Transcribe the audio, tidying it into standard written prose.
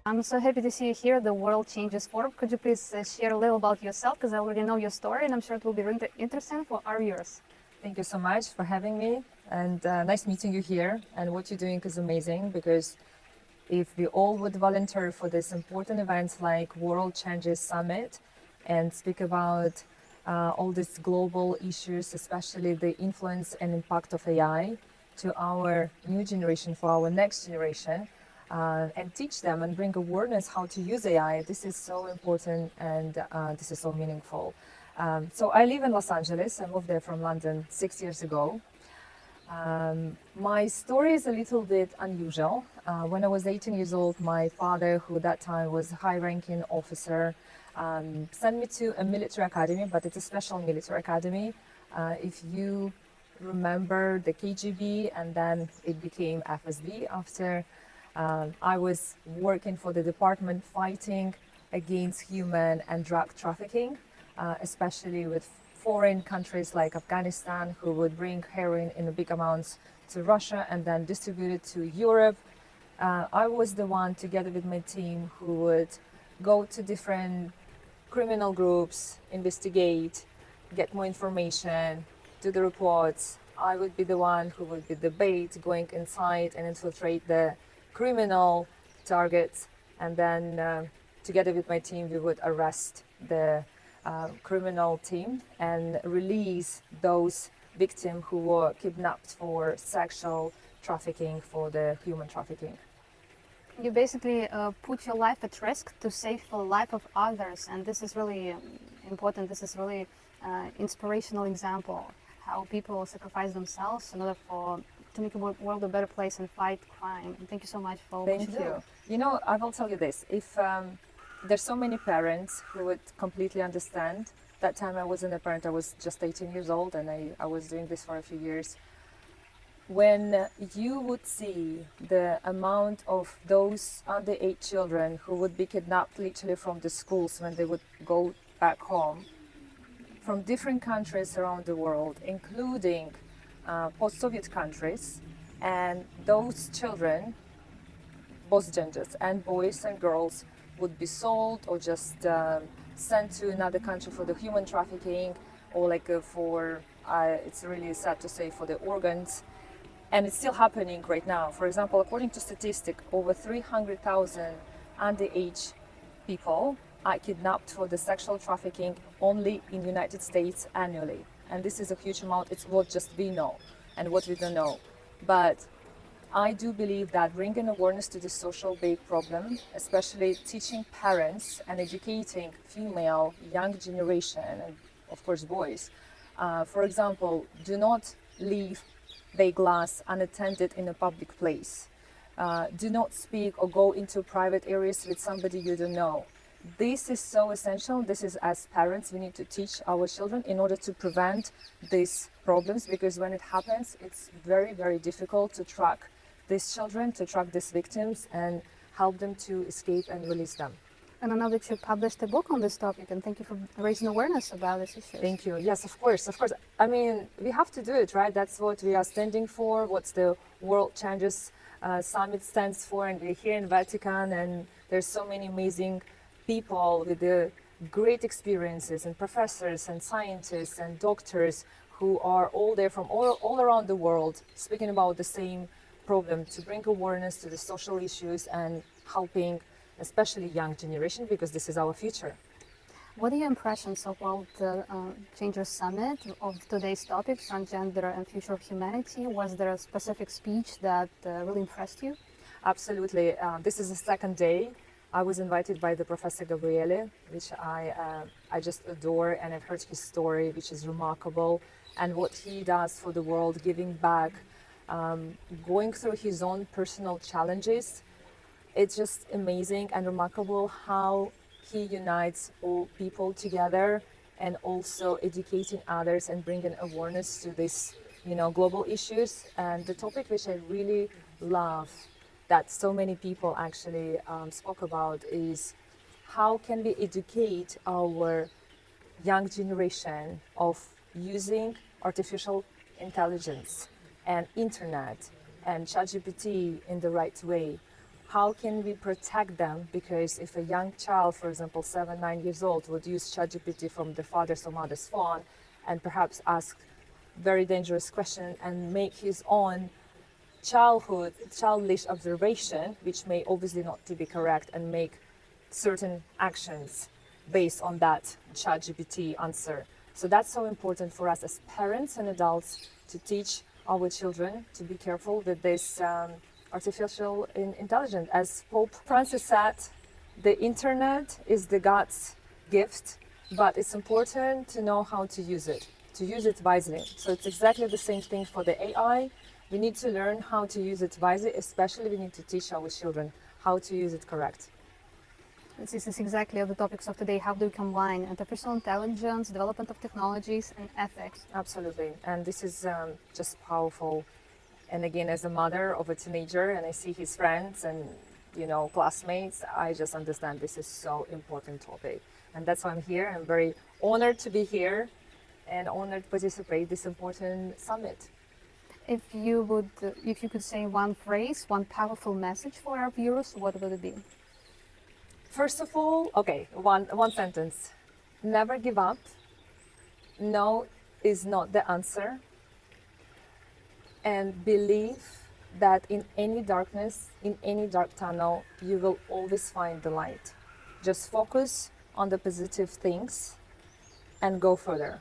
I'm so happy to see you here, the World Changes Forum. Could you please share a little about yourself? Because I already know your story and I'm sure it will be really interesting for our viewers. Thank you so much for having me, and nice meeting you here. And what you're doing is amazing, because if we all would volunteer for this important events like World Changes Summit and speak about all these global issues, especially the influence and impact of AI to our new generation, for our next generation, and teach them and bring awareness how to use AI. This is so important, and this is so meaningful. So I live in Los Angeles. I moved there from London 6 years ago. My story is a little bit unusual. When I was 18 years old, my father, who at that time was a high-ranking officer, sent me to a military academy, but it's a special military academy. If you remember the KGB, and then it became FSB after. I was working for the department fighting against human and drug trafficking, especially with foreign countries like Afghanistan, who would bring heroin in big amounts to Russia and then distribute it to Europe. I was the one, together with my team, who would go to different criminal groups, investigate, get more information, do the reports. I would be the one who would be the bait, going inside and infiltrate the criminal targets, and then together with my team we would arrest the criminal team and release those victims who were kidnapped for sexual trafficking, for the human trafficking. You basically put your life at risk to save the life of others, and this is really important. This is really inspirational example how people sacrifice themselves in order to make the world a better place and fight crime. Thank you so much for Thank what you do. you. You know, I will tell you this. If there's so many parents who would completely understand. That time I wasn't a parent. I was just 18 years old, and I was doing this for a few years. When you would see the amount of those underage children who would be kidnapped literally from the schools when they would go back home, from different countries around the world, including post-Soviet countries, and those children, both genders, and boys and girls, would be sold or just sent to another country for the human trafficking, or like for, it's really sad to say, for the organs. And it's still happening right now. For example, according to statistics, over 300,000 underage people are kidnapped for the sexual trafficking only in the United States annually. And this is a huge amount. It's what just we know and what we don't know. But I do believe that bringing awareness to this social big problem, especially teaching parents and educating female young generation, and of course boys, for example, do not leave their glass unattended in a public place. Do not speak or go into private areas with somebody you don't know. This is so essential. This is, as parents, we need to teach our children in order to prevent these problems, because when it happens, it's very, very difficult to track these children, to track these victims and help them to escape and release them. And I know that you published a book on this topic, and thank you for raising awareness about this issue. Thank you. Yes, of course, of course. I mean, we have to do it, right? That's what we are standing for. What's the World Changes Summit stands for, and we're here in Vatican, and there's so many amazing people with the great experiences, and professors and scientists and doctors who are all there from all around the world, speaking about the same problem, to bring awareness to the social issues and helping especially young generation, because this is our future. What are your impressions of World Changers Summit, of today's topic, transgender and future of humanity? Was there a specific speech that really impressed you? Absolutely. This is the second day. I was invited by the Professor Gabriele, which I just adore, and I've heard his story, which is remarkable, and what he does for the world, giving back, going through his own personal challenges. It's just amazing and remarkable how he unites all people together, and also educating others and bringing awareness to these, global issues. And the topic which I really love, that so many people actually spoke about, is how can we educate our young generation of using artificial intelligence and internet and ChatGPT in the right way. how can we protect them? Because if a young child, for example, 7, 9 years old, would use ChatGPT from the father's or mother's phone and perhaps ask very dangerous question and make his own childish observation, which may obviously not to be correct, and make certain actions based on that ChatGPT answer. So that's so important for us as parents and adults to teach our children to be careful with this artificial intelligence. As Pope Francis said, the internet is the God's gift, but it's important to know how to use it wisely. So it's exactly the same thing for the AI. We need to learn how to use it wisely, especially we need to teach our children how to use it correct. This is exactly the topics of today. How do we combine artificial intelligence, development of technologies, and ethics? Absolutely. And this is just powerful. And again, as a mother of a teenager, and I see his friends and classmates, I just understand this is so important topic. And that's why I'm here. I'm very honored to be here and honored to participate this important summit. If you could say one phrase, one powerful message for our viewers, what would it be? First of all, okay, one sentence. Never give up. No is not the answer. And believe that in any darkness, in any dark tunnel, you will always find the light. Just focus on the positive things and go further.